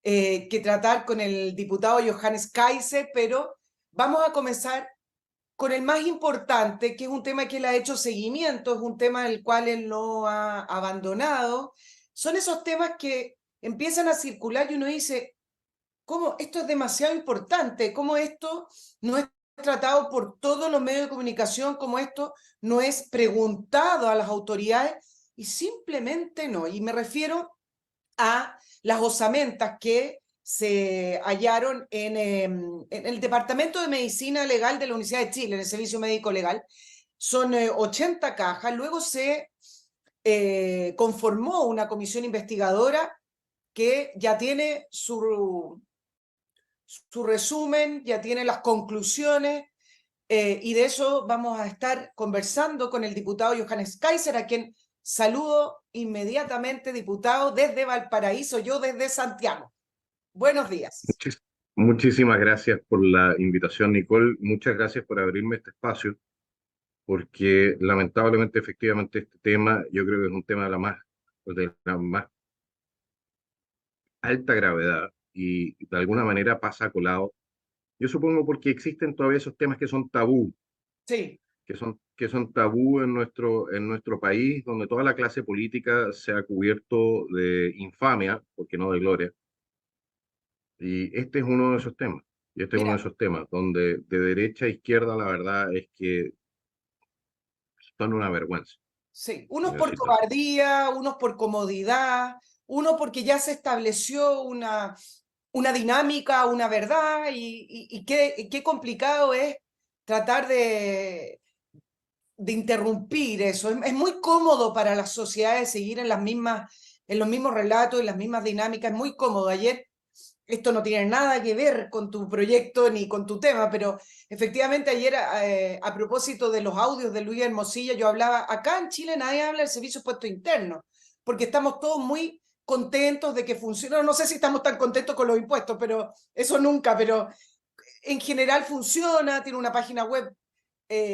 que tratar con el diputado Johannes Kaiser, pero vamos a comenzar con el más importante, que es un tema que él ha hecho seguimiento, es un tema del cual él no ha abandonado. Son esos temas que empiezan a circular y uno dice, ¿cómo esto es demasiado importante? ¿Cómo esto no es tratado por todos los medios de comunicación? ¿Cómo esto no es preguntado a las autoridades? Y simplemente no. Y me refiero a las osamentas que se hallaron en el Departamento de Medicina Legal de la Universidad de Chile, en el Servicio Médico Legal. Son 80 cajas. Luego se conformó una comisión investigadora que ya tiene su resumen, ya tiene las conclusiones, y de eso vamos a estar conversando con el diputado Johannes Kaiser, a quien saludo inmediatamente, diputado, desde Valparaíso, yo desde Santiago. Buenos días. Muchis- Muchísimas gracias por la invitación, Nicole. Muchas gracias por abrirme este espacio, porque lamentablemente, efectivamente, este tema yo creo que es un tema de la más alta gravedad y de alguna manera pasa colado. Yo supongo porque existen todavía esos temas que son tabú, Sí, que son tabú en nuestro país, donde toda la clase política se ha cubierto de infamia, porque no de gloria. Y este es uno de esos temas. Y este es uno de mira, esos temas donde de derecha a izquierda la verdad es que son una vergüenza sí, unos en el por sistema. cobardía, unos por comodidad, uno porque ya se estableció una dinámica, una verdad, y qué complicado es tratar de interrumpir eso. Es muy cómodo para las sociedades seguir en los mismos relatos, en las mismas dinámicas, es muy cómodo. Ayer, esto no tiene nada que ver con tu proyecto ni con tu tema, pero efectivamente ayer, a propósito de los audios de Luis Hermosilla, yo hablaba, acá en Chile nadie habla del servicio de puesto interno, porque estamos todos muy contentos de que funcione. No sé si estamos tan contentos con los impuestos, pero eso nunca, pero en general funciona, tiene una página web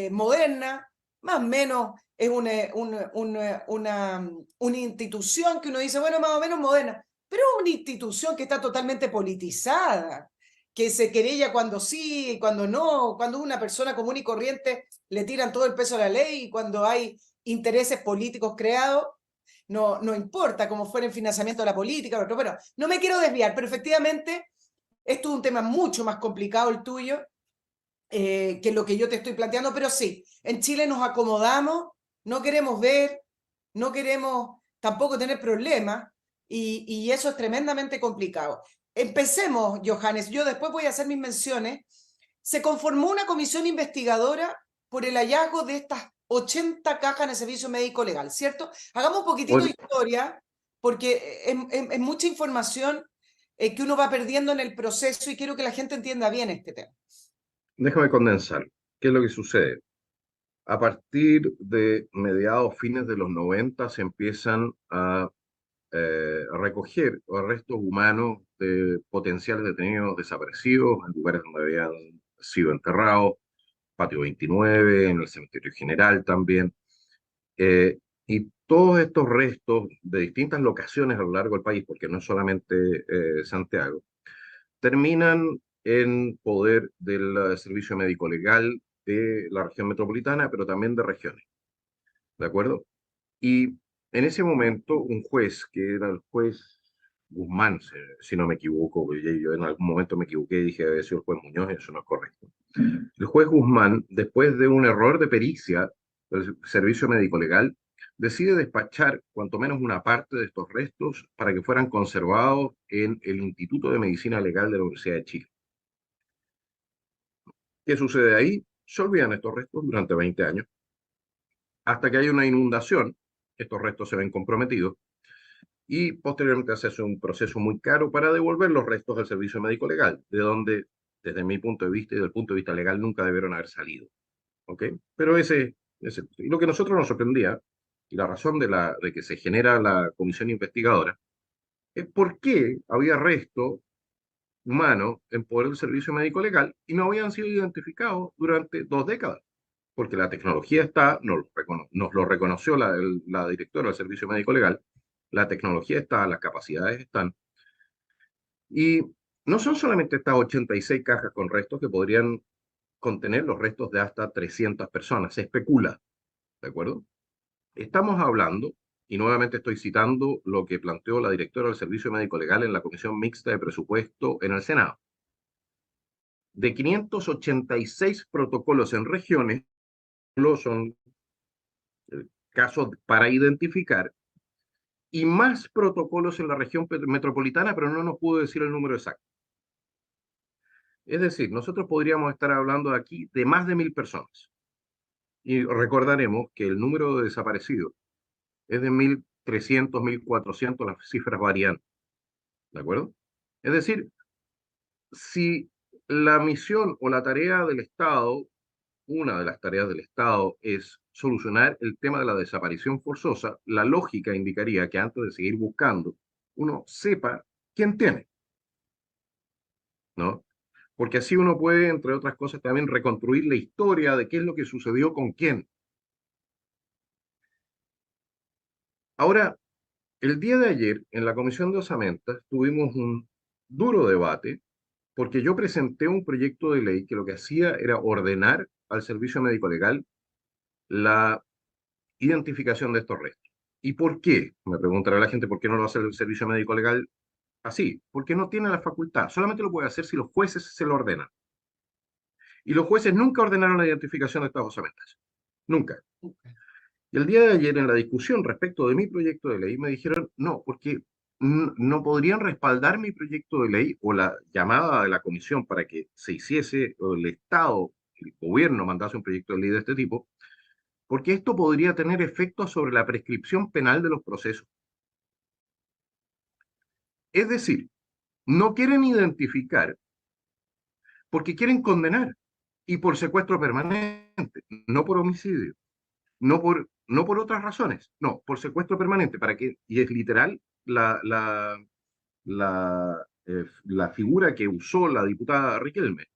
moderna, más o menos es una institución que uno dice, bueno, más o menos moderna, pero es una institución que está totalmente politizada, que se querella cuando sí y cuando no, cuando una persona común y corriente le tiran todo el peso a la ley, y cuando hay intereses políticos creados, no importa cómo fuera el financiamiento de la política, pero bueno, no me quiero desviar, pero efectivamente esto es un tema mucho más complicado el tuyo, que lo que yo te estoy planteando, pero sí, en Chile nos acomodamos, no queremos ver, no queremos tampoco tener problemas, y eso es tremendamente complicado. Empecemos, Johannes, yo después voy a hacer mis menciones. Se conformó una comisión investigadora por el hallazgo de estas 80 cajas en el servicio médico legal, ¿cierto? Hagamos un poquitito de Oye, historia, porque es mucha información que uno va perdiendo en el proceso, y quiero que la gente entienda bien este tema. déjame condensar. ¿Qué es lo que sucede? A partir de mediados, fines de los 90 se empiezan a recoger restos humanos de potenciales detenidos desaparecidos en lugares donde habían sido enterrados, Patio 29, en el Cementerio General también. Y todos estos restos de distintas locaciones a lo largo del país, porque no es solamente Santiago, terminan en poder del Servicio Médico Legal de la región metropolitana, pero también de regiones, ¿de acuerdo? Y en ese momento, un juez, que era el juez Guzmán, si no me equivoco, porque yo en algún momento me equivoqué y dije había sido el juez Muñoz, y eso no es correcto. El juez Guzmán, después de un error de pericia del Servicio Médico Legal, decide despachar cuanto menos una parte de estos restos para que fueran conservados en el Instituto de Medicina Legal de la Universidad de Chile. ¿Qué sucede ahí? Se olvidan estos restos durante 20 años, hasta que hay una inundación, estos restos se ven comprometidos, y posteriormente se hace un proceso muy caro para devolver los restos del servicio médico legal, de donde, desde mi punto de vista y desde el punto de vista legal, nunca debieron haber salido. ¿Ok? Pero y lo que a nosotros nos sorprendía, y la razón de que se genera la comisión investigadora, es por qué había resto humano en poder del servicio médico legal y no habían sido identificados durante 2 décadas. Porque la tecnología está, nos lo reconoció la directora del servicio médico legal, la tecnología está, las capacidades están, Y no son solamente estas 86 cajas con restos que podrían contener los restos de hasta 300 personas, se especula, ¿de acuerdo? Estamos hablando, y nuevamente estoy citando lo que planteó la directora del Servicio Médico Legal en la Comisión Mixta de Presupuesto en el Senado, de 586 protocolos en regiones, solo son casos para identificar, y más protocolos en la región metropolitana, pero no nos pudo decir el número exacto. Es decir, nosotros podríamos estar hablando aquí de más de 1000 personas. Y recordaremos que el número de desaparecidos es de 1300, 1400, las cifras varían, ¿de acuerdo? Es decir, si la misión o la tarea del Estado, una de las tareas del Estado es solucionar el tema de la desaparición forzosa, la lógica indicaría que antes de seguir buscando, uno sepa quién tiene, ¿no? Porque así uno puede, entre otras cosas, también reconstruir la historia de qué es lo que sucedió con quién. Ahora, el día de ayer, en la Comisión de Osamentas, tuvimos un duro debate porque yo presenté un proyecto de ley que lo que hacía era ordenar al Servicio Médico Legal la identificación de estos restos. ¿Y por qué? Me preguntará la gente, ¿por qué no lo hace el Servicio Médico Legal así? Porque no tiene la facultad, solamente lo puede hacer si los jueces se lo ordenan. Y los jueces nunca ordenaron la identificación de estas osamentas. Nunca. Y el día de ayer, en la discusión respecto de mi proyecto de ley, me dijeron, no, porque no podrían respaldar mi proyecto de ley o la llamada de la comisión para que se hiciese, o el Estado, el gobierno mandase un proyecto de ley de este tipo, porque esto podría tener efectos sobre la prescripción penal de los procesos. Es decir, no quieren identificar porque quieren condenar y por secuestro permanente, no por homicidio. No por otras razones, no, por secuestro permanente, para que, y es literal la figura que usó la diputada Riquelme,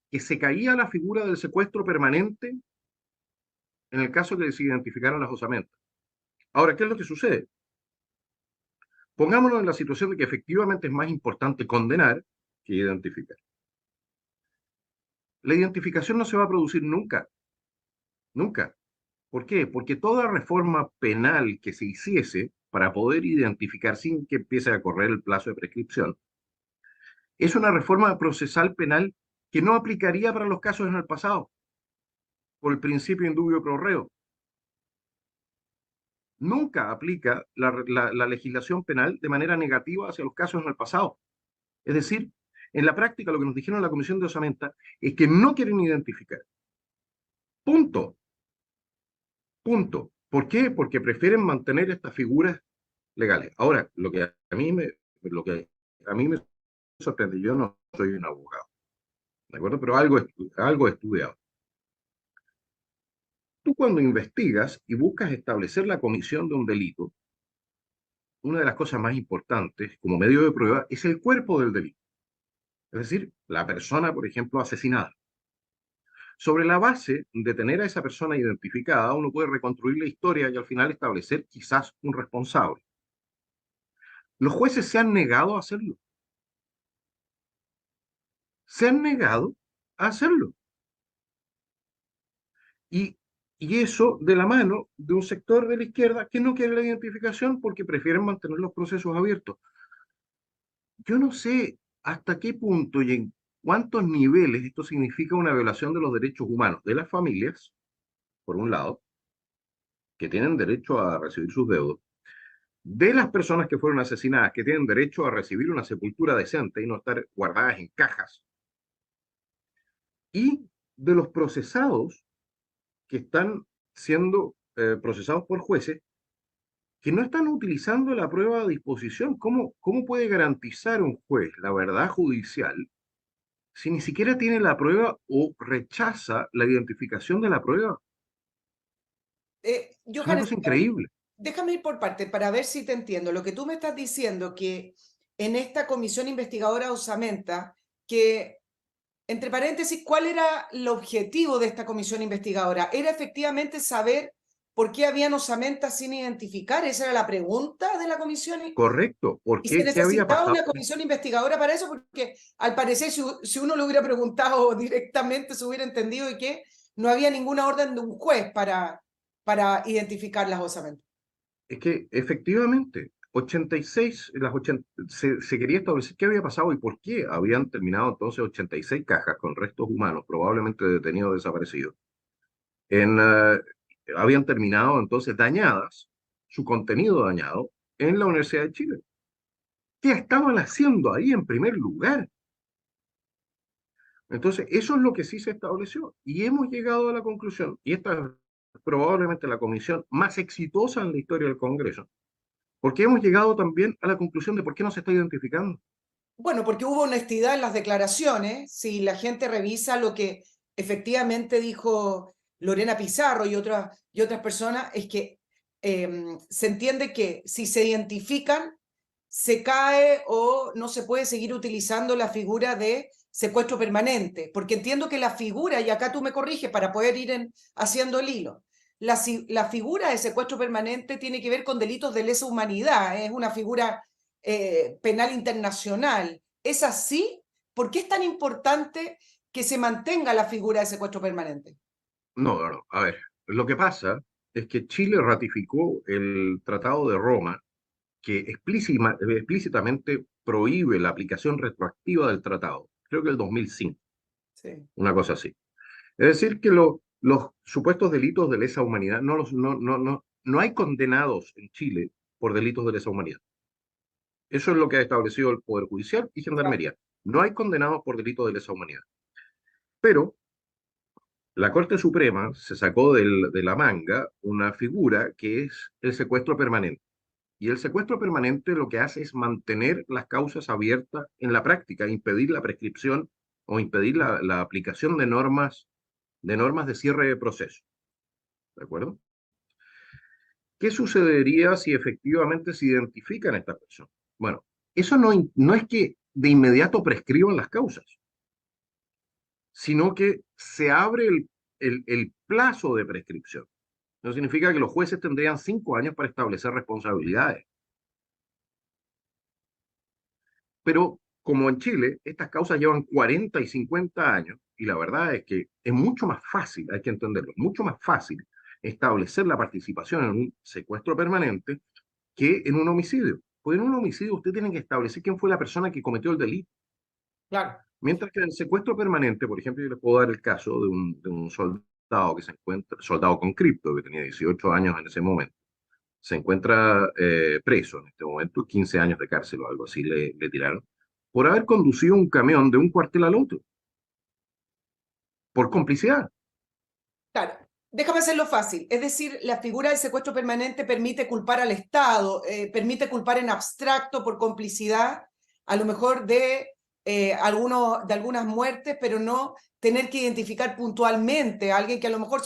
que se caía la figura del secuestro permanente en el caso que se identificaron las osamentas. Ahora, ¿qué es lo que sucede? Pongámonos en la situación de que efectivamente es más importante condenar que identificar. La identificación no se va a producir nunca, nunca. ¿Por qué? Porque toda reforma penal que se hiciese para poder identificar sin que empiece a correr el plazo de prescripción, es una reforma procesal penal que no aplicaría para los casos en el pasado, por el principio indubio pro reo. Nunca aplica la legislación penal de manera negativa hacia los casos en el pasado. Es decir, en la práctica lo que nos dijeron en la Comisión de Osamenta es que no quieren identificar. Punto. Punto. ¿Por qué? Porque prefieren mantener estas figuras legales. Ahora, lo que a mí me sorprende, yo no soy un abogado, ¿de acuerdo? Pero algo he estudiado. Tú cuando investigas y buscas establecer la comisión de un delito, una de las cosas más importantes como medio de prueba es el cuerpo del delito. Es decir, la persona, por ejemplo, asesinada. Sobre la base de tener a esa persona identificada, uno puede reconstruir la historia y al final establecer quizás un responsable. Los jueces se han negado a hacerlo. Se han negado a hacerlo. Y, y eso de la mano de un sector de la izquierda que no quiere la identificación porque prefieren mantener los procesos abiertos. Yo no sé hasta qué punto y en cuántos niveles esto significa una violación de los derechos humanos de las familias, por un lado, que tienen derecho a recibir sus deudos, de las personas que fueron asesinadas, que tienen derecho a recibir una sepultura decente y no estar guardadas en cajas, y de los procesados que están siendo procesados por jueces que no están utilizando la prueba a disposición. ¿Cómo puede garantizar un juez la verdad judicial si ni siquiera tiene la prueba o rechaza la identificación de la prueba? Es una Johannes, cosa increíble. déjame ir por parte para ver si te entiendo. Lo que tú me estás diciendo que en esta comisión investigadora Osamenta, que, entre paréntesis, ¿cuál era el objetivo de esta comisión investigadora? Era efectivamente saber por qué habían osamentas sin identificar. Esa era la pregunta de la comisión. Correcto. ¿Por Y se qué? ¿Qué había necesitaba pasado? una comisión investigadora para eso, porque al parecer si uno le hubiera preguntado directamente se hubiera entendido y que no había ninguna orden de un juez para identificar las osamentas. Es que efectivamente, 86, se quería establecer qué había pasado y por qué habían terminado entonces 86 cajas con restos humanos, probablemente detenidos o desaparecidos. Habían terminado entonces dañadas, su contenido dañado, en la Universidad de Chile. ¿Qué estaban haciendo ahí en primer lugar? Entonces, eso es lo que sí se estableció. Y hemos llegado a la conclusión, y esta es probablemente la comisión más exitosa en la historia del Congreso, porque hemos llegado también a la conclusión de por qué no se está identificando. Bueno, porque hubo honestidad en las declaraciones. Si la gente revisa lo que efectivamente dijo Lorena Pizarro y otras personas, es que se entiende que si se identifican, se cae o no se puede seguir utilizando la figura de secuestro permanente, porque entiendo que la figura, y acá tú me corriges para poder ir haciendo el hilo, la figura de secuestro permanente tiene que ver con delitos de lesa humanidad, es una figura penal internacional. ¿Es así? ¿Por qué es tan importante que se mantenga la figura de secuestro permanente? No, no, no. A ver, lo que pasa es que Chile ratificó el Tratado de Roma, que explícitamente prohíbe la aplicación retroactiva del tratado. Creo que el 2005, Sí. una cosa así. Es decir, que los supuestos delitos de lesa humanidad, no hay condenados en Chile por delitos de lesa humanidad. Eso es lo que ha establecido el Poder Judicial y Claro. Gendarmería. No hay condenados por delitos de lesa humanidad. Pero la Corte Suprema se sacó de la manga una figura que es el secuestro permanente. Y el secuestro permanente lo que hace es mantener las causas abiertas en la práctica, impedir la prescripción o impedir la aplicación de normas de cierre de proceso. ¿De acuerdo? ¿Qué sucedería si efectivamente se identifican estas personas? Bueno, eso no es que de inmediato prescriban las causas, sino que se abre el plazo de prescripción. Eso significa que los jueces tendrían 5 años para establecer responsabilidades. Pero como en Chile, estas causas llevan 40 y 50 años, y la verdad es que es mucho más fácil, hay que entenderlo, mucho más fácil establecer la participación en un secuestro permanente que en un homicidio. Pues en un homicidio usted tiene que establecer quién fue la persona que cometió el delito. Claro. Mientras que en el secuestro permanente, por ejemplo, yo les puedo dar el caso de un soldado que se encuentra, soldado con cripto, que tenía 18 años en ese momento, se encuentra preso en este momento, 15 años de cárcel o algo así le tiraron, por haber conducido un camión de un cuartel al otro, por complicidad. Claro, déjame hacerlo fácil. Es decir, la figura del secuestro permanente permite culpar al Estado, permite culpar en abstracto por complicidad, a lo mejor de algunas muertes, pero no tener que identificar puntualmente a alguien que a lo mejor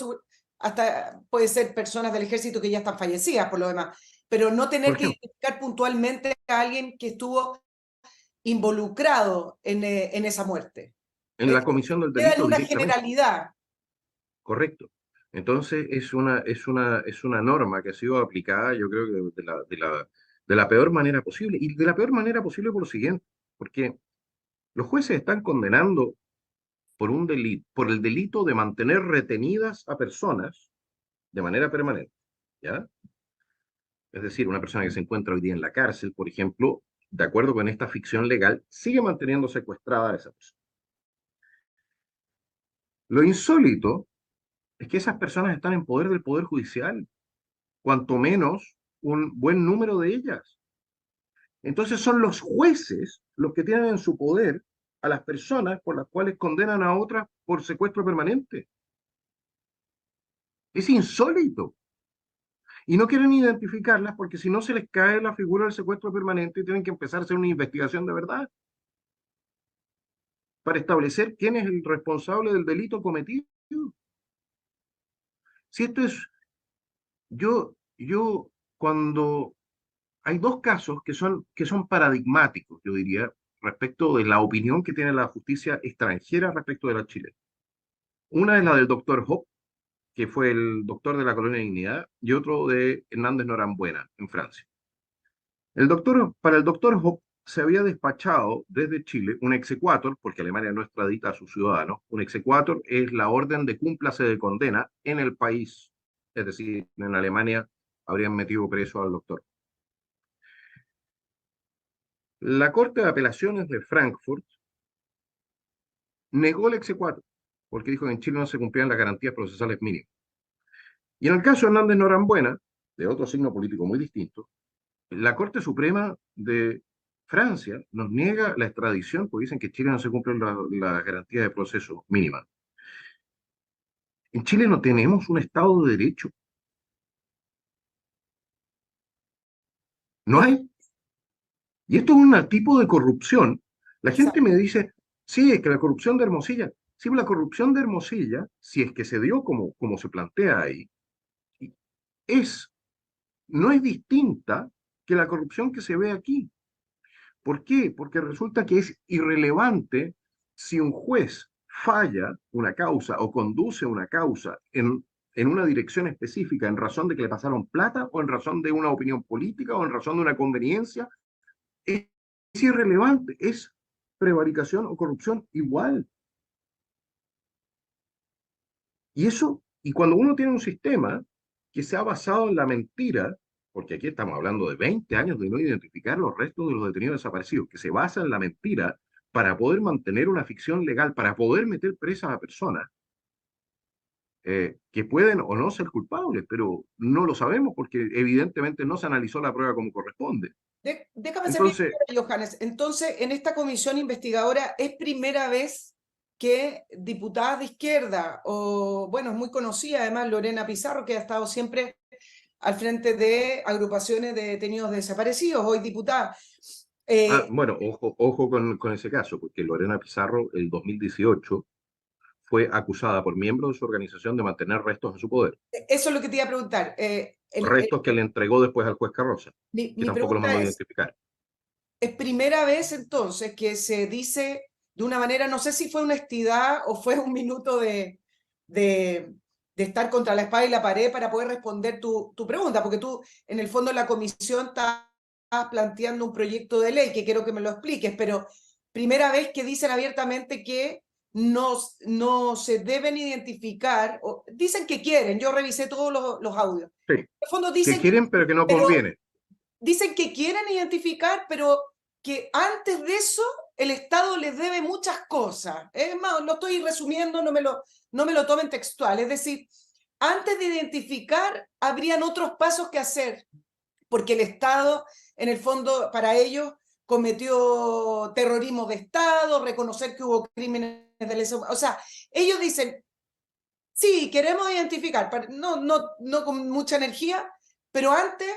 hasta puede ser personas del ejército que ya están fallecidas por lo demás, pero no Por tener que ejemplo, identificar puntualmente a alguien que estuvo involucrado en esa muerte. en la comisión del Queda en delito una directamente, generalidad. correcto. Entonces es una norma que ha sido aplicada, yo creo que de la peor manera posible, y de la peor manera posible por lo siguiente, porque los jueces están condenando por un delito, por el delito de mantener retenidas a personas de manera permanente, ¿ya? Es decir, una persona que se encuentra hoy día en la cárcel, por ejemplo, de acuerdo con esta ficción legal, sigue manteniendo secuestrada a esa persona. Lo insólito es que esas personas están en poder del Poder Judicial, cuanto menos un buen número de ellas. Entonces son los jueces los que tienen en su poder a las personas por las cuales condenan a otras por secuestro permanente. Es insólito. Y no quieren identificarlas porque si no se les cae la figura del secuestro permanente y tienen que empezar a hacer una investigación de verdad para establecer quién es el responsable del delito cometido. Si esto es, yo cuando hay dos casos que son paradigmáticos, yo diría, respecto de la opinión que tiene la justicia extranjera respecto de la chilena. Una es la del doctor Hop, que fue el doctor de la Colonia Dignidad, y otro de Hernández Norambuena, en Francia. Para el doctor Hope se había despachado desde Chile un exequatur, porque Alemania no extradita a sus ciudadanos. Un exequatur es la orden de cúmplase de condena en el país. Es decir, en Alemania habrían metido preso al doctor. La Corte de Apelaciones de Frankfurt negó el exequatur, porque dijo que en Chile no se cumplían las garantías procesales mínimas. Y en el caso de Hernández Norambuena, de otro signo político muy distinto, la Corte Suprema de Francia nos niega la extradición porque dicen que en Chile no se cumplen las garantías de proceso mínimas. En Chile no tenemos un Estado de Derecho. No hay. Y esto es un tipo de corrupción. La gente me dice, sí, es que la corrupción de Hermosilla. Sí, pero la corrupción de Hermosilla, si es que se dio como se plantea ahí, es, no es distinta que la corrupción que se ve aquí. ¿Por qué? Porque resulta que es irrelevante si un juez falla una causa o conduce una causa en una dirección específica en razón de que le pasaron plata o en razón de una opinión política o en razón de una conveniencia. Es irrelevante, es prevaricación o corrupción igual. Y cuando uno tiene un sistema que se ha basado en la mentira, porque aquí estamos hablando de 20 años de no identificar los restos de los detenidos desaparecidos, que se basa en la mentira para poder mantener una ficción legal, para poder meter presas a personas que pueden o no ser culpables, pero no lo sabemos porque evidentemente no se analizó la prueba como corresponde. Déjame hacer mi Entonces, pregunta, Johannes. Entonces, en esta comisión investigadora, ¿es primera vez que diputadas de izquierda, o bueno, es muy conocida además Lorena Pizarro, que ha estado siempre al frente de agrupaciones de detenidos desaparecidos, hoy diputada? bueno, ojo con ese caso, porque Lorena Pizarro, el 2018, fue acusada por miembros de su organización de mantener restos en su poder. Eso es lo que te iba a preguntar. Restos que le entregó después al juez Carroza, que Mi tampoco los pregunta mandó a identificar. es primera vez entonces que se dice de una manera, no sé si fue honestidad o fue un minuto de, de estar contra la espada y la pared para poder responder tu pregunta, porque tú en el fondo en la comisión estabas planteando un proyecto de ley que quiero que me lo expliques, pero primera vez que dicen abiertamente que no se deben identificar, o dicen que quieren, yo revisé todos los audios. Sí, En el fondo que dicen, quieren, pero que no pero conviene. dicen que quieren identificar, pero que antes de eso el Estado les debe muchas cosas. Es más, lo estoy resumiendo, no me lo tomen textual. Es decir, antes de identificar, habrían otros pasos que hacer, porque el Estado, en el fondo, para ellos, cometió terrorismo de Estado, reconocer que hubo crímenes de lesa humanidad. O sea, ellos dicen, sí, queremos identificar, no con mucha energía, pero antes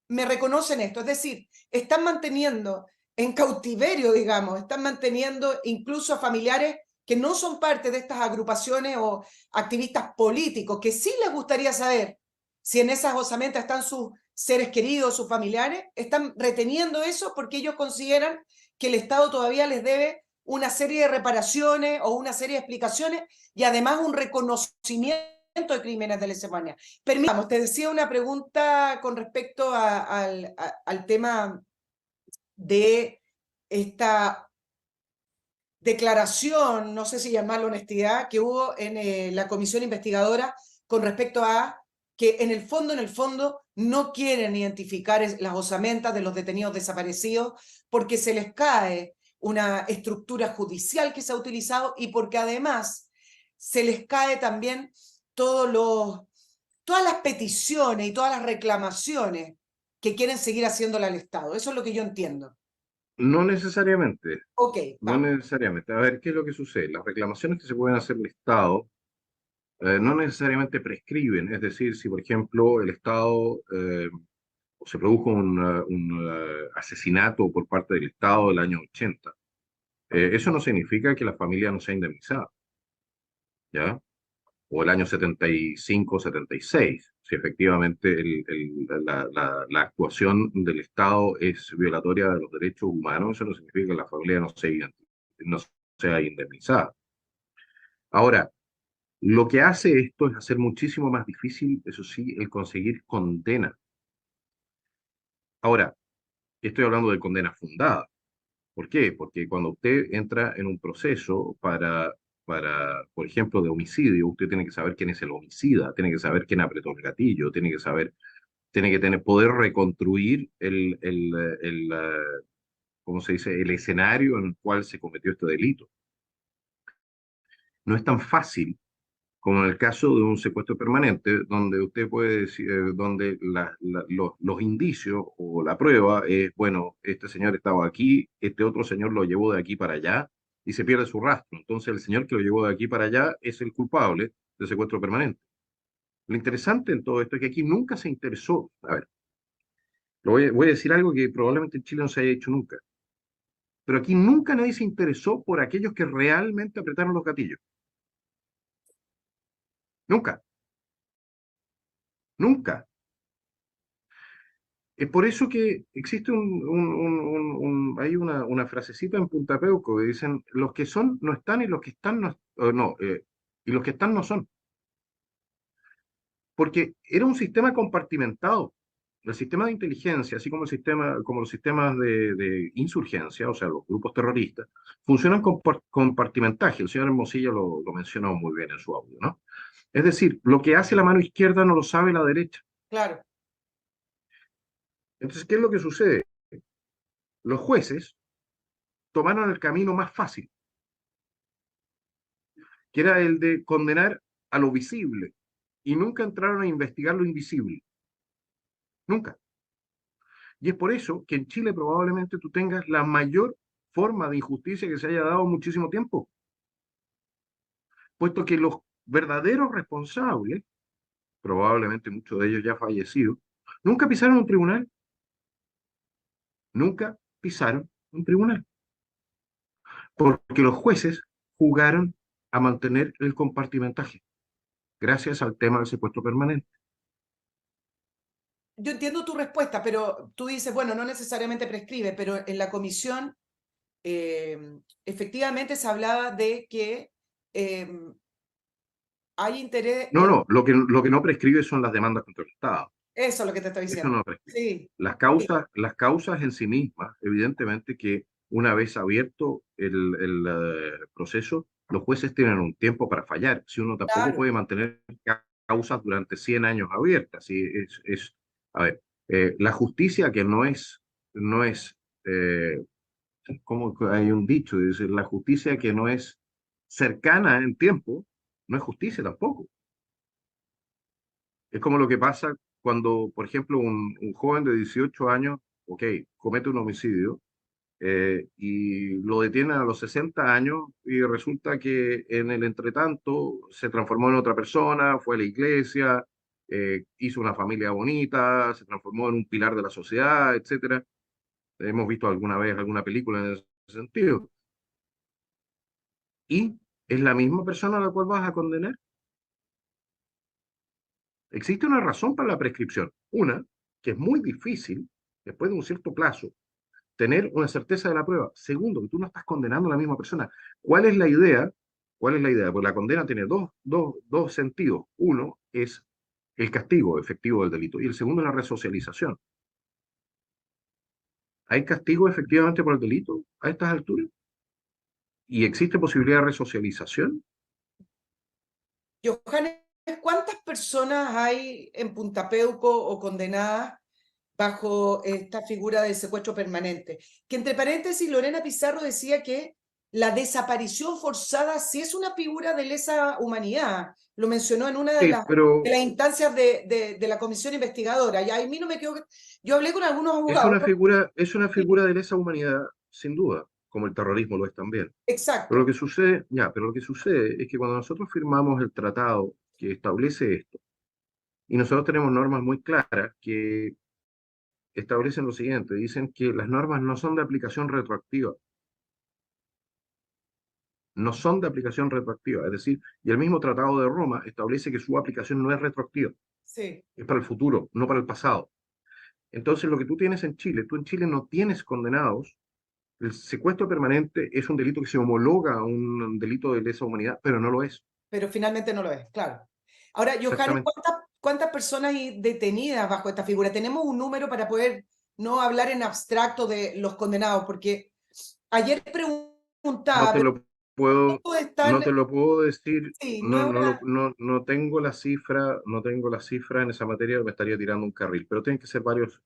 me reconocen esto. Es decir, están manteniendo en cautiverio, digamos, están manteniendo incluso a familiares que no son parte de estas agrupaciones o activistas políticos, que sí les gustaría saber si en esas osamentas están sus seres queridos, sus familiares, están reteniendo eso porque ellos consideran que el Estado todavía les debe una serie de reparaciones o una serie de explicaciones y además un reconocimiento de crímenes de lesa humanidad. Permítame, te decía una pregunta con respecto al tema de esta declaración, no sé si llamarlo honestidad, que hubo en la comisión investigadora con respecto a que en el fondo, no quieren identificar las osamentas de los detenidos desaparecidos porque se les cae una estructura judicial que se ha utilizado y porque además se les cae también todas las peticiones y todas las reclamaciones que quieren seguir haciéndole al Estado. Eso es lo que yo entiendo. No necesariamente, Ok, no vamos. necesariamente. A ver, ¿qué es lo que sucede? Las reclamaciones que se pueden hacer al Estado no necesariamente prescriben. Es decir, si por ejemplo el Estado se produjo un asesinato por parte del Estado del año 80, eso no significa que la familia no sea indemnizada, ¿ya? O el año 75, 76, si efectivamente la actuación del Estado es violatoria de los derechos humanos, eso no significa que la familia no sea indemnizada. Ahora, Lo que hace esto es hacer muchísimo más difícil, eso sí, el conseguir condena. Ahora, estoy hablando de condena fundada. ¿Por qué? Porque cuando usted entra en un proceso por ejemplo, de homicidio, usted tiene que saber quién es el homicida, tiene que saber quién apretó el gatillo, tiene que saber, tiene que tener, poder reconstruir ¿cómo se dice?, el escenario en el cual se cometió este delito. No es tan fácil como en el caso de un secuestro permanente, donde usted puede decir, donde los indicios o la prueba es, bueno, este señor estaba aquí, este otro señor lo llevó de aquí para allá y se pierde su rastro. Entonces el señor que lo llevó de aquí para allá es el culpable del secuestro permanente. Lo interesante en todo esto es que aquí nunca se interesó, a ver, voy a decir algo que probablemente en Chile no se haya hecho nunca, pero aquí nunca nadie se interesó por aquellos que realmente apretaron los gatillos. Nunca, nunca. Es por eso que existe hay una frasecita en Punta Peuco que dicen, los que son no están y los que están no, no y los que están no son. Porque era un sistema compartimentado. El sistema de inteligencia, así como como los sistemas de insurgencia, o sea, los grupos terroristas, funcionan con compartimentaje. El señor Hermosilla lo mencionó muy bien en su audio, ¿no? Es decir, lo que hace la mano izquierda no lo sabe la derecha. Claro. Entonces, ¿qué es lo que sucede? Los jueces tomaron el camino más fácil, que era el de condenar a lo visible, y nunca entraron a investigar lo invisible. Nunca. Y es por eso que en Chile probablemente tú tengas la mayor forma de injusticia que se haya dado en muchísimo tiempo, puesto que los verdaderos responsables, probablemente muchos de ellos ya fallecidos, nunca pisaron un tribunal, nunca pisaron un tribunal, porque los jueces jugaron a mantener el compartimentaje, gracias al tema del secuestro permanente. Yo entiendo tu respuesta, pero tú dices, bueno, no necesariamente prescribe, pero en la comisión efectivamente se hablaba de que hay interés No, en... no, lo que no prescribe son las demandas contra el Estado. Eso es lo que te estoy Eso diciendo. no prescribe. Sí, sí, Las causas en sí mismas, evidentemente que una vez abierto el proceso, los jueces tienen un tiempo para fallar. Si uno tampoco claro. puede mantener causas durante 100 años abiertas. A ver, la justicia que no es, como que hay un dicho, dice, la justicia que no es cercana en tiempo, no es justicia tampoco. Es como lo que pasa cuando, por ejemplo, un joven de 18 años, ok, comete un homicidio y lo detienen a los 60 años y resulta que en el entretanto se transformó en otra persona, fue a la iglesia, hizo una familia bonita, se transformó en un pilar de la sociedad, etcétera. Hemos visto alguna vez alguna película en ese sentido. Y es la misma persona a la cual vas a condenar. Existe una razón para la prescripción. Una, que es muy difícil, después de un cierto plazo, tener una certeza de la prueba. Segundo, que tú no estás condenando a la misma persona. ¿Cuál es la idea? ¿Cuál es la idea? Pues la condena tiene dos sentidos. Uno es el castigo efectivo del delito y el segundo es la resocialización. ¿Hay castigo efectivamente por el delito a estas alturas? ¿Y existe posibilidad de resocialización? Johannes, ¿cuántas personas hay en Punta Peuco o condenadas bajo esta figura del secuestro permanente? Que entre paréntesis, Lorena Pizarro decía que la desaparición forzada sí es una figura de lesa humanidad. Lo mencionó en una de Sí, de pero las instancias de la comisión investigadora. Y a mí no me quedó... Yo hablé con algunos es abogados. una figura, es una Sí, figura de lesa humanidad, sin duda, como el terrorismo lo es también. Pero lo exacto. que sucede, ya, pero lo que sucede es que cuando nosotros firmamos el tratado que establece esto, y nosotros tenemos normas muy claras que establecen lo siguiente, dicen que las normas no son de aplicación retroactiva, no son de aplicación retroactiva, es decir, y el mismo Tratado de Roma establece que su aplicación no es retroactiva, Sí. es para el futuro, no para el pasado. Entonces, lo que tú tienes en Chile, tú en Chile no tienes condenados. El secuestro permanente es un delito que se homologa a un delito de lesa humanidad, pero no lo es. pero finalmente no lo es, claro. Ahora, Johannes, Exactamente. ¿cuántas personas hay detenidas bajo esta figura? ¿Tenemos un número para poder no hablar en abstracto de los condenados? Porque ayer No preguntaba, te pero lo puedo, todos no están, te lo puedo decir, sí, no no, es una, no tengo la cifra, no tengo la cifra en esa materia, me estaría tirando un carril, pero tienen que ser varios,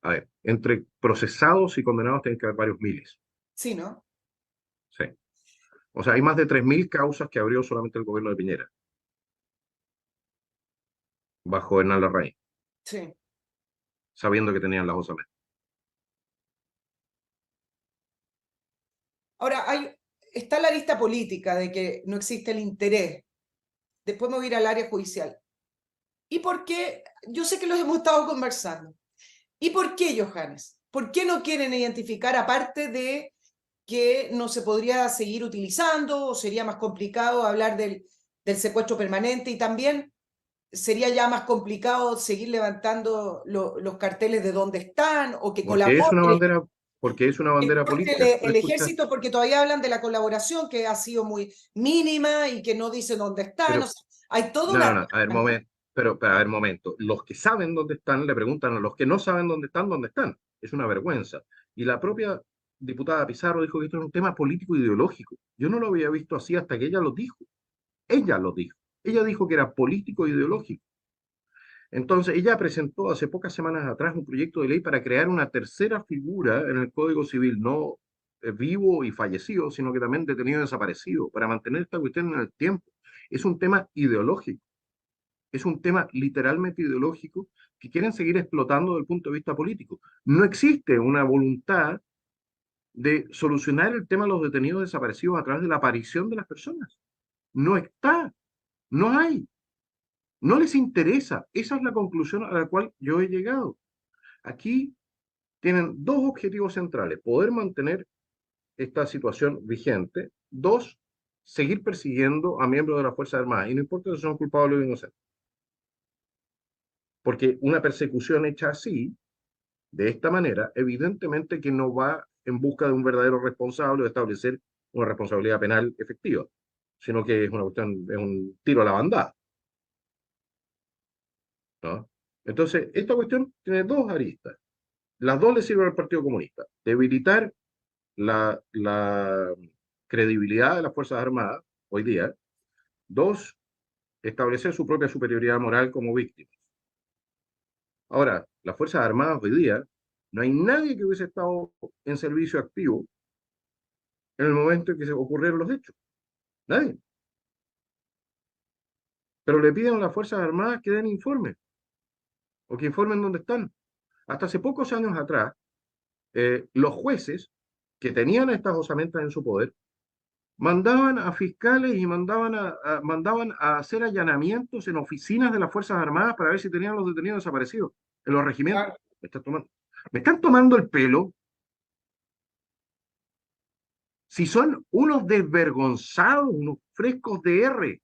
a ver, entre procesados y condenados tienen que haber varios miles, sí, ¿no? sí. O sea, hay más de 3.000 causas que abrió solamente el gobierno de Piñera, bajo Hernán Larraín, Sí. sabiendo que tenían las OSAMED. Ahora, está la lista política de que no existe el interés. Después me voy a ir al área judicial. ¿Y por qué? Yo sé que los hemos estado conversando. ¿Y por qué, Johannes? ¿Por qué no quieren identificar, aparte de que no se podría seguir utilizando o sería más complicado hablar del secuestro permanente y también sería ya más complicado seguir levantando los carteles de dónde están o que Porque es una colaboren bandera, porque es una bandera política. Tú el escuchas, ejército, porque todavía hablan de la colaboración que ha sido muy mínima y que no dicen dónde están? O pero sea, hay toda no, una... no, a ver, momento, pero a ver, momento. Los que saben dónde están le preguntan a los que no saben dónde están. Es una vergüenza. Y la propia diputada Pizarro dijo que esto es un tema político ideológico. Yo no lo había visto así hasta que ella lo dijo. Ella lo dijo. Ella dijo que era político ideológico. Entonces, ella presentó hace pocas semanas atrás un proyecto de ley para crear una tercera figura en el Código Civil, no vivo y fallecido, sino que también detenido y desaparecido, para mantener esta cuestión en el tiempo. Es un tema ideológico. Es un tema literalmente ideológico que quieren seguir explotando desde el punto de vista político. No existe una voluntad de solucionar el tema de los detenidos desaparecidos a través de la aparición de las personas. No está, no hay, no les interesa. Esa es la conclusión a la cual yo he llegado. Aquí tienen dos objetivos centrales: poder mantener esta situación vigente; dos, seguir persiguiendo a miembros de las Fuerzas Armadas, y no importa si son culpables o inocentes. Porque una persecución hecha así, de esta manera, evidentemente que no va en busca de un verdadero responsable o de establecer una responsabilidad penal efectiva, sino que es una cuestión, es un tiro a la bandada, ¿no? Entonces, esta cuestión tiene dos aristas. Las dos le sirven al Partido Comunista: debilitar la credibilidad de las Fuerzas Armadas hoy día; dos, establecer su propia superioridad moral como víctima. Ahora, las Fuerzas Armadas hoy día, no hay nadie que hubiese estado en servicio activo en el momento en que se ocurrieron los hechos. Nadie. Pero le piden a las Fuerzas Armadas que den informes o que informen dónde están. Hasta hace pocos años atrás, los jueces que tenían estas osamentas en su poder mandaban a fiscales y mandaban a hacer allanamientos en oficinas de las Fuerzas Armadas para ver si tenían los detenidos desaparecidos en los regimientos. Claro. Me están tomando el pelo. Si son unos desvergonzados, unos frescos de R.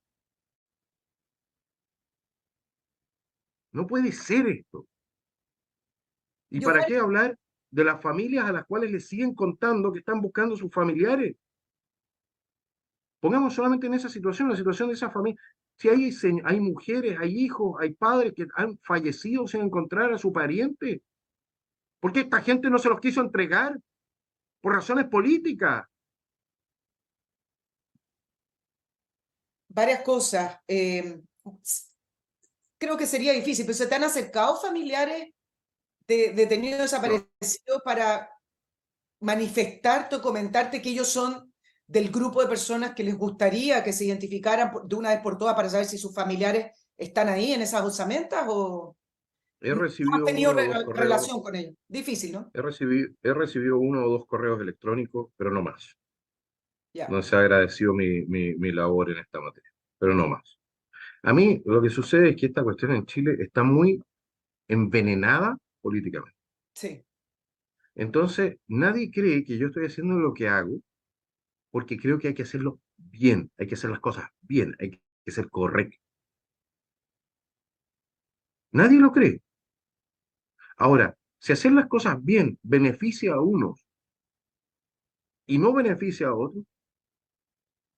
No puede ser esto. ¿Y para qué Johannes, hablar de las familias a las cuales les siguen contando que están buscando a sus familiares? Pongamos solamente en esa situación, la situación de esa familia. Si hay mujeres, hay hijos, hay padres que han fallecido sin encontrar a su pariente, ¿por qué esta gente no se los quiso entregar? Por razones políticas. varias cosas. Creo que sería difícil, pero ¿se te han acercado familiares de detenidos No, desaparecidos para manifestarte o comentarte que ellos son del grupo de personas que les gustaría que se identificaran de una vez por todas para saber si sus familiares están ahí en esas osamentas o he no has recibido tenido uno o dos correos, relación con ellos? Difícil, ¿no? he recibido uno o dos correos electrónicos, pero no más. Ya, No se ha agradecido mi labor en esta materia, pero no ya, más. A mí lo que sucede es que esta cuestión en Chile está muy envenenada políticamente. sí. Entonces, nadie cree que yo estoy haciendo lo que hago porque creo que hay que hacerlo bien, hay que hacer las cosas bien, hay que ser correcto. Nadie lo cree. Ahora, si hacer las cosas bien beneficia a unos y no beneficia a otros,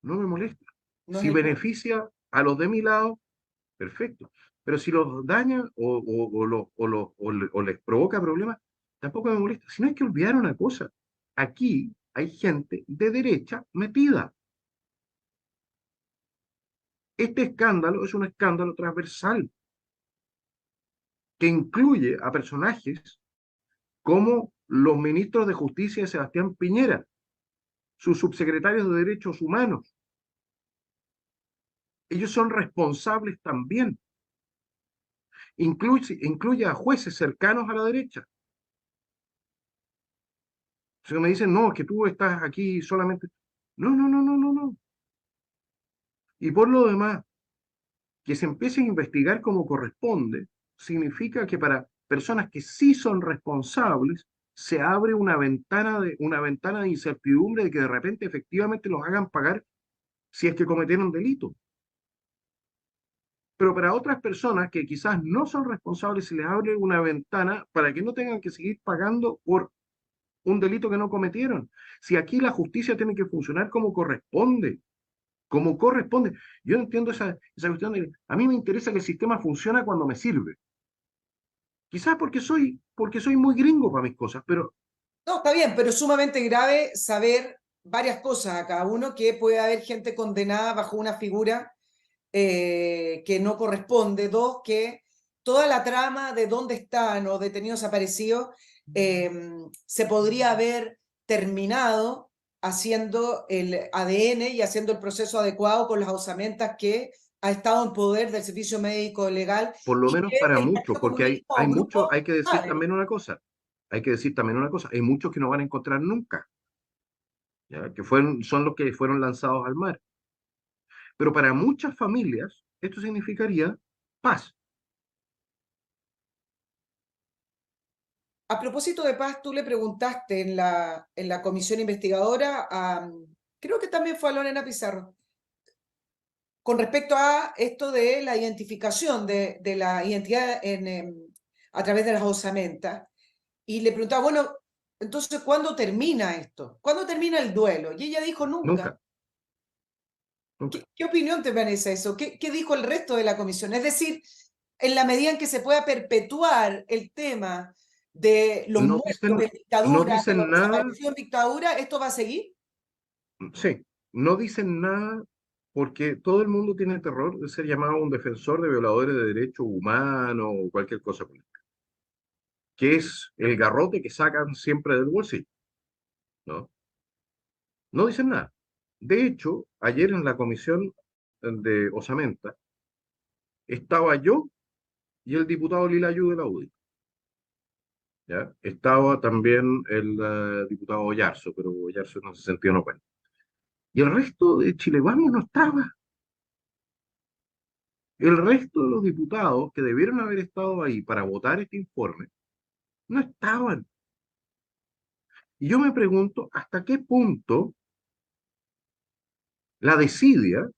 no me molesta. No es Si el punto. beneficia A los de mi lado, perfecto. Pero si los daña o les provoca problemas, tampoco me molesta. Si no hay que olvidar una cosa, aquí hay gente de derecha metida. Este escándalo es un escándalo transversal que incluye a personajes como los ministros de Justicia de Sebastián Piñera, sus subsecretarios de Derechos Humanos. Ellos son responsables también. Incluye a jueces cercanos a la derecha. Si me dicen, no, es que tú estás aquí solamente. No, no, no, no, no, no. Y por lo demás, que se empiece a investigar como corresponde, significa que para personas que sí son responsables, se abre una ventana de incertidumbre de que de repente efectivamente los hagan pagar si es que cometieron delito. Pero para otras personas que quizás no son responsables, se les abre una ventana para que no tengan que seguir pagando por un delito que no cometieron. Si aquí la justicia tiene que funcionar como corresponde, como corresponde. Yo entiendo esa cuestión de, a mí me interesa que el sistema funcione cuando me sirve. Quizás porque soy muy gringo para mis cosas, pero No, está bien, pero es sumamente grave saber varias cosas a cada uno, que puede haber gente condenada bajo una figura que no corresponde. Dos, que toda la trama de dónde están o detenidos desaparecidos se podría haber terminado haciendo el ADN y haciendo el proceso adecuado con las osamentas que ha estado en poder del Servicio Médico Legal por lo y menos que para el muchos, Partido porque Comunista hay o muchos, grupo hay que decir sabe. también una cosa, hay que decir también una cosa, hay muchos que no van a encontrar nunca, ¿ya? Son los que fueron lanzados al mar. Pero para muchas familias esto significaría paz. A propósito de paz, tú le preguntaste en la comisión investigadora a, creo que también fue a Lorena Pizarro, con respecto a esto de la identificación de la identidad a través de las osamentas. Y le preguntaba, bueno, entonces, ¿cuándo termina esto? ¿Cuándo termina el duelo? Y ella dijo, nunca. Nunca, nunca. ¿Qué opinión te merece eso? ¿Qué dijo el resto de la comisión? Es decir, en la medida en que se pueda perpetuar el tema de los No muertos dicen, en no dictadura, de los dicen nada, desaparecidos en dictadura, ¿esto va a seguir? sí, no dicen nada porque todo el mundo tiene terror de ser llamado un defensor de violadores de derechos humanos o cualquier cosa política, que es el garrote que sacan siempre del bolsillo, ¿no? No dicen nada. De hecho, ayer en la comisión de Osamenta estaba yo y el diputado Lilayu de la UDI, ¿ya? Estaba también el diputado Oyarzo, pero Oyarzo en ese sentido no cuenta. Y el resto de Chile Vamos no estaba. El resto de los diputados que debieron haber estado ahí para votar este informe no estaban. Y yo me pregunto hasta qué punto la desidia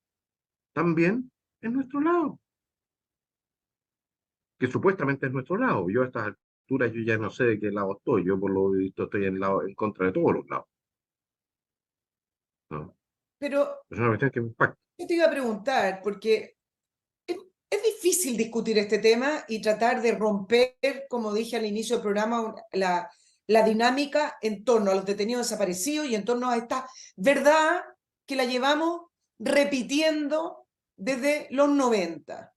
también es nuestro lado, que supuestamente es nuestro lado. Yo a estas alturas yo ya no sé de qué lado estoy. Yo por lo visto estoy en contra de todos los lados, ¿no? Pero Es una cuestión que me impacta. yo te iba a preguntar, porque es difícil discutir este tema y tratar de romper, como dije al inicio del programa, la dinámica en torno a los detenidos desaparecidos y en torno a esta verdad que la llevamos repitiendo desde los 90.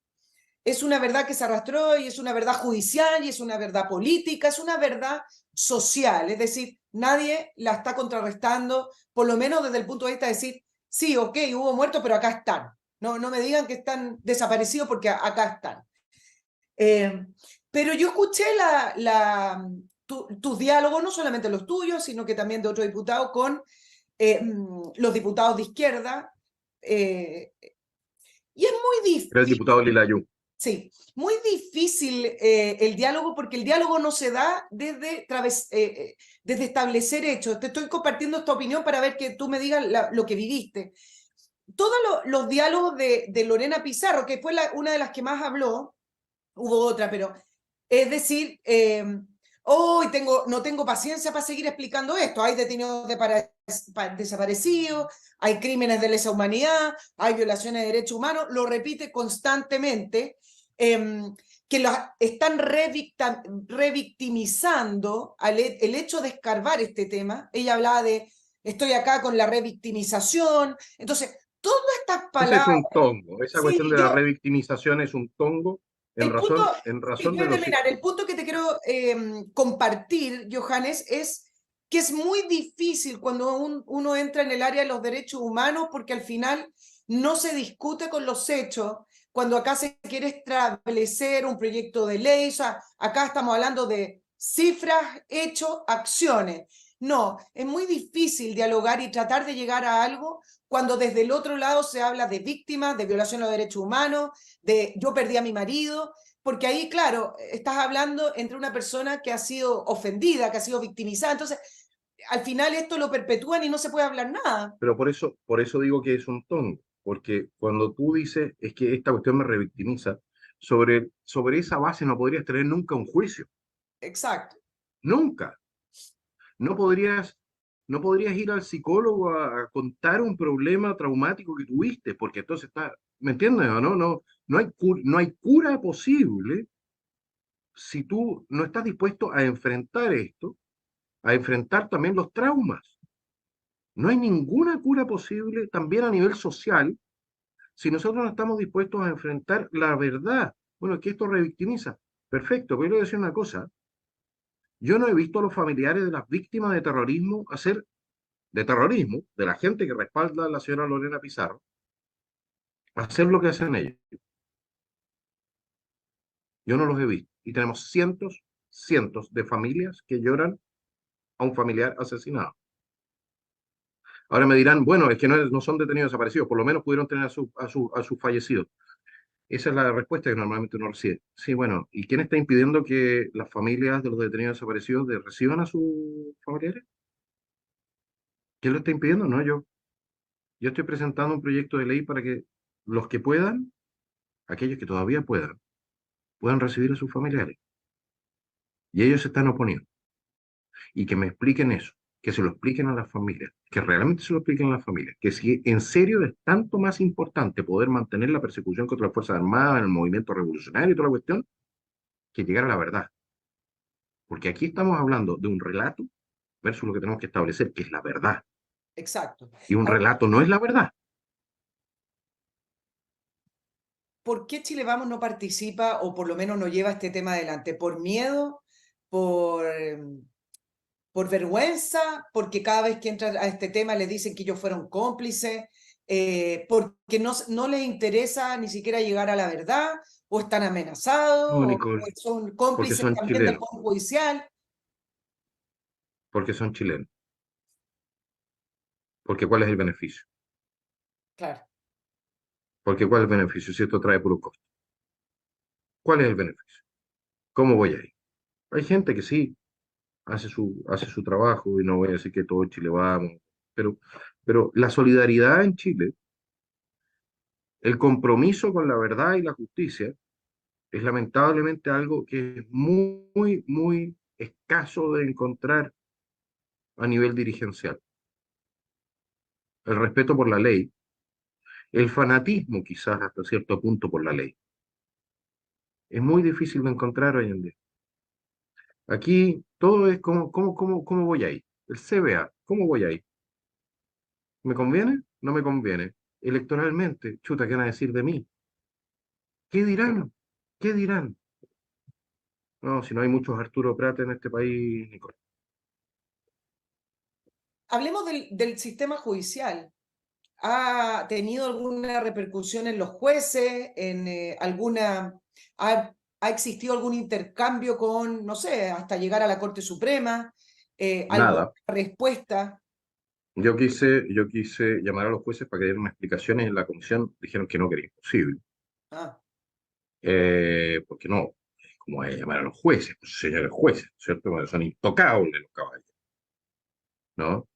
Es una verdad que se arrastró y es una verdad judicial y es una verdad política, es una verdad social, es decir, nadie la está contrarrestando, por lo menos desde el punto de vista de decir, sí, ok, hubo muertos, pero acá están. No, no me digan que están desaparecidos porque acá están. Eh, pero yo escuché tus diálogos, no solamente los tuyos, sino que también de otros diputados con los diputados de izquierda. Y es muy Era el difícil. diputado Lilayu. Sí, muy difícil el diálogo porque el diálogo no se da desde establecer hechos. Te estoy compartiendo esta opinión para ver que tú me digas lo que viviste. Todos los diálogos de Lorena Pizarro, que fue una de las que más habló, hubo otra, pero es decir, hoy no tengo paciencia para seguir explicando esto, hay detenidos desaparecidos, hay crímenes de lesa humanidad, hay violaciones de derechos humanos, lo repite constantemente, que los están revictimizando el hecho de escarbar este tema. Ella hablaba de, estoy acá con la revictimización, entonces, todas estas Ese es palabras, un tongo. Esa cuestión sí, de la revictimización es un tongo el punto, en sí, razón voy de a los terminar. hechos. El punto que te quiero compartir, Johannes, es que es muy difícil cuando uno entra en el área de los derechos humanos porque al final no se discute con los hechos. Cuando acá se quiere establecer un proyecto de ley, o sea, acá estamos hablando de cifras, hechos, acciones. No, es muy difícil dialogar y tratar de llegar a algo cuando desde el otro lado se habla de víctimas, de violación de los derechos humanos, de yo perdí a mi marido, porque ahí, claro, estás hablando entre una persona que ha sido ofendida, que ha sido victimizada, entonces al final esto lo perpetúan y no se puede hablar nada. Pero por eso digo que es un tongo, porque cuando tú dices es que esta cuestión me revictimiza, sobre esa base no podrías tener nunca un juicio, Exacto. nunca. No podrías, no podrías ir al psicólogo a contar un problema traumático que tuviste, porque entonces está, ¿me entiendes o no? No hay cura posible si tú no estás dispuesto a enfrentar esto, a enfrentar también los traumas. No hay ninguna cura posible también a nivel social si nosotros no estamos dispuestos a enfrentar la verdad. Bueno, que esto revictimiza. Perfecto, pero yo le voy a decir una cosa. Yo no he visto a los familiares de las víctimas de terrorismo hacer, de terrorismo, de la gente que respalda a la señora Lorena Pizarro, hacer lo que hacen ellos. Yo no los he visto. Y tenemos cientos, cientos de familias que lloran a un familiar asesinado. Ahora me dirán, bueno, es que no son detenidos desaparecidos, por lo menos pudieron tener a sus fallecidos. Esa es la respuesta que normalmente uno recibe. Sí, bueno, ¿y quién está impidiendo que las familias de los detenidos desaparecidos reciban a sus familiares? ¿Quién lo está impidiendo? No, yo. Yo estoy presentando un proyecto de ley para que los que puedan, aquellos que todavía puedan recibir a sus familiares. Y ellos se están oponiendo. Y que me expliquen eso, que se lo expliquen a las familias, que realmente se lo expliquen a las familias, que si en serio es tanto más importante poder mantener la persecución contra las Fuerzas Armadas, el movimiento revolucionario y toda la cuestión, que llegar a la verdad. Porque aquí estamos hablando de un relato versus lo que tenemos que establecer, que es la verdad. Exacto. Y un Ahora, relato no es la verdad. ¿por qué Chile Vamos no participa o por lo menos no lleva este tema adelante? ¿Por miedo? ¿Por, por vergüenza? ¿Porque cada vez que entran a este tema les dicen que ellos fueron cómplices? ¿Porque no les interesa ni siquiera llegar a la verdad? ¿O están amenazados? No, ¿O Nicole, son porque cómplices son también del chilenos, Poder Judicial? porque son chilenos. Porque ¿cuál es el beneficio? Claro. Porque ¿cuál es el beneficio si esto trae puro costo? ¿Cuál es el beneficio? ¿Cómo voy a ir? Hay gente que sí hace su trabajo y no voy a decir que todo Chile vamos, pero, pero la solidaridad en Chile, el compromiso con la verdad y la justicia, es lamentablemente algo que es muy, muy escaso de encontrar a nivel dirigencial. El respeto por la ley, el fanatismo quizás hasta cierto punto por la ley. Es muy difícil de encontrar hoy en día. Aquí todo es cómo voy ahí. El CBA, ¿cómo voy ahí? ¿Me conviene? No me conviene. Electoralmente, chuta, ¿qué van a decir de mí? ¿Qué dirán? ¿Qué dirán? No, si no hay muchos Arturo Prat en este país, Nicolás. Hablemos del sistema judicial. ¿Ha tenido alguna repercusión en los jueces? ¿Ha existido algún intercambio con, no sé, hasta llegar a la Corte Suprema? ¿Alguna Nada. respuesta? Yo quise llamar a los jueces para que dieran explicaciones en la comisión. Dijeron que no, que era imposible. Ah, Porque no, ¿cómo hay que llamar a los jueces? Pues, señores jueces, ¿cierto? Porque son intocables los caballos, ¿no?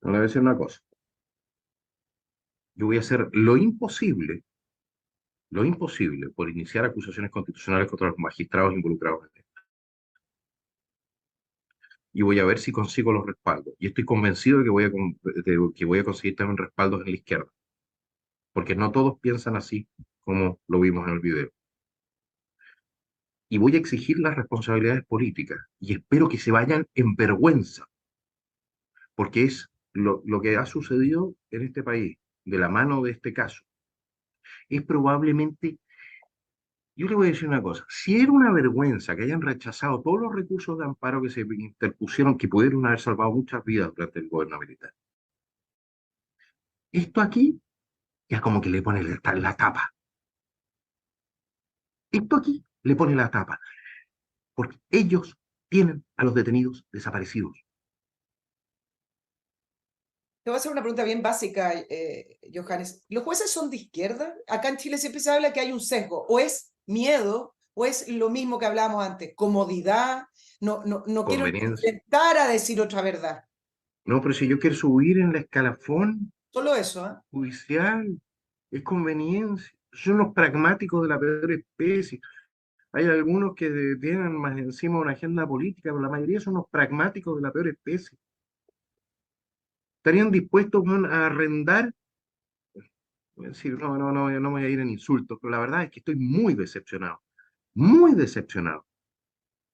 No le voy a decir una cosa. Yo voy a hacer lo imposible por iniciar acusaciones constitucionales contra los magistrados involucrados en esto. y voy a ver si consigo los respaldos. Y estoy convencido de que que voy a conseguir también respaldos en la izquierda, porque no todos piensan así como lo vimos en el video. Y voy a exigir las responsabilidades políticas y espero que se vayan en vergüenza, porque es lo que ha sucedido en este país, de la mano de este caso. Es probablemente, yo le voy a decir una cosa, si era una vergüenza que hayan rechazado todos los recursos de amparo que se interpusieron, que pudieron haber salvado muchas vidas durante el gobierno militar, esto aquí ya como que le pone la tapa. Esto aquí le pone la tapa, porque ellos tienen a los detenidos desaparecidos. Te voy a hacer una pregunta bien básica, Johannes. ¿Los jueces son de izquierda? Acá en Chile siempre se habla que hay un sesgo. ¿O es miedo o es lo mismo que hablábamos antes? Comodidad. No quiero Conveniencia. intentar a decir otra verdad. No, pero si yo quiero subir en la escalafón Solo eso, ¿eh? judicial, es conveniencia. Son los pragmáticos de la peor especie. Hay algunos que tienen más encima una agenda política, pero la mayoría son los pragmáticos de la peor especie. Estarían dispuestos, weón, a arrendar. Voy a decir, no me voy a ir en insultos, pero la verdad es que estoy muy decepcionado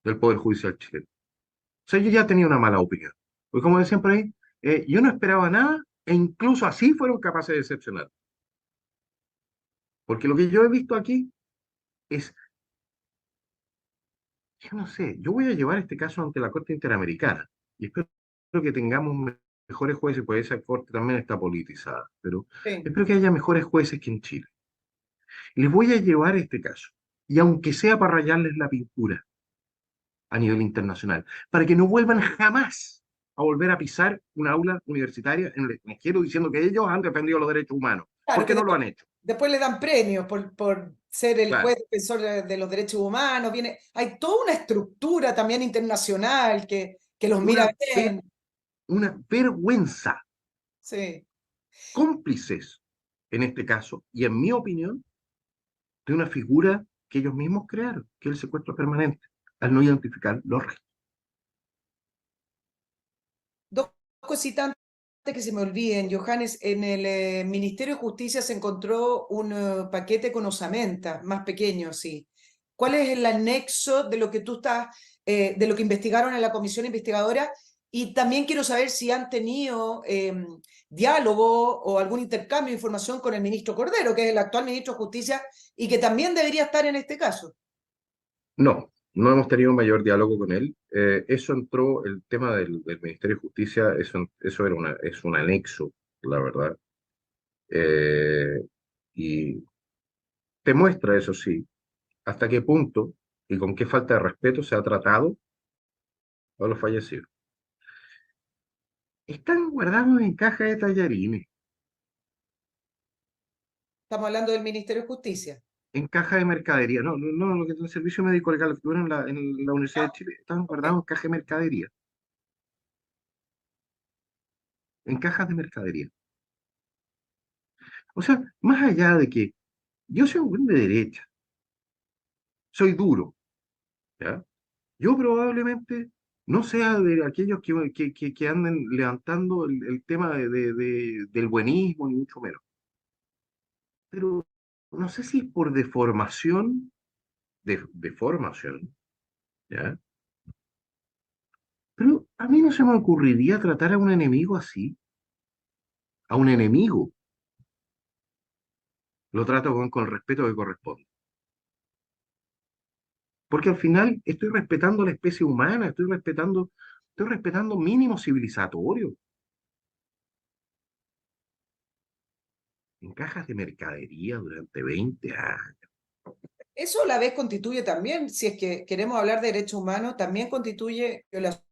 del Poder Judicial chileno. O sea, yo ya tenía una mala opinión. Pues como decían por ahí, yo no esperaba nada e incluso así fueron capaces de decepcionar. Porque lo que yo he visto aquí es, yo no sé, yo voy a llevar este caso ante la Corte Interamericana y espero que tengamos mejores jueces, pues esa Corte también está politizada, pero Sí. espero que haya mejores jueces que en Chile. Les voy a llevar este caso, y aunque sea para rayarles la pintura a nivel internacional, para que no vuelvan jamás a volver a pisar una aula universitaria en el extranjero diciendo que ellos han defendido los derechos humanos, Claro porque que no lo han hecho. después le dan premios por ser el Claro, juez defensor de los derechos humanos. Hay toda una estructura también internacional que los mira una, bien. una vergüenza, Sí. cómplices en este caso, y en mi opinión, de una figura que ellos mismos crearon, que es el secuestro permanente, al no identificar los restos. Dos cositas antes que se me olviden, Johannes. En el Ministerio de Justicia se encontró un paquete con osamenta, más pequeño, sí. ¿Cuál es el anexo de lo que tú estás, de lo que investigaron en la comisión investigadora? Y también quiero saber si han tenido diálogo o algún intercambio de información con el ministro Cordero, que es el actual ministro de Justicia y que también debería estar en este caso. No hemos tenido mayor diálogo con él. Eso entró, el tema del Ministerio de Justicia, eso era es un anexo, la verdad. Eh, y te muestra, eso sí, hasta qué punto y con qué falta de respeto se ha tratado a los fallecidos. Están guardados en caja de tallarines, Estamos hablando del Ministerio de Justicia. en caja de mercadería. No, lo que es el servicio médico legal, lo que tuvieron en la Universidad de Chile, están Ok. guardados en caja de mercadería, en cajas de mercadería. O sea, más allá de que yo soy un buen de derecha, soy duro, ¿ya? Yo probablemente no sea de aquellos que anden levantando el tema del buenismo, ni mucho menos. Pero no sé si es por deformación, deformación, ¿ya? Pero a mí no se me ocurriría tratar a un enemigo así, a un enemigo. Lo trato con el respeto que corresponde. Porque al final estoy respetando la especie humana, estoy respetando mínimos civilizatorios. En cajas de mercadería durante 20 años. Eso a la vez constituye también, si es que queremos hablar de derechos humanos, también constituye violación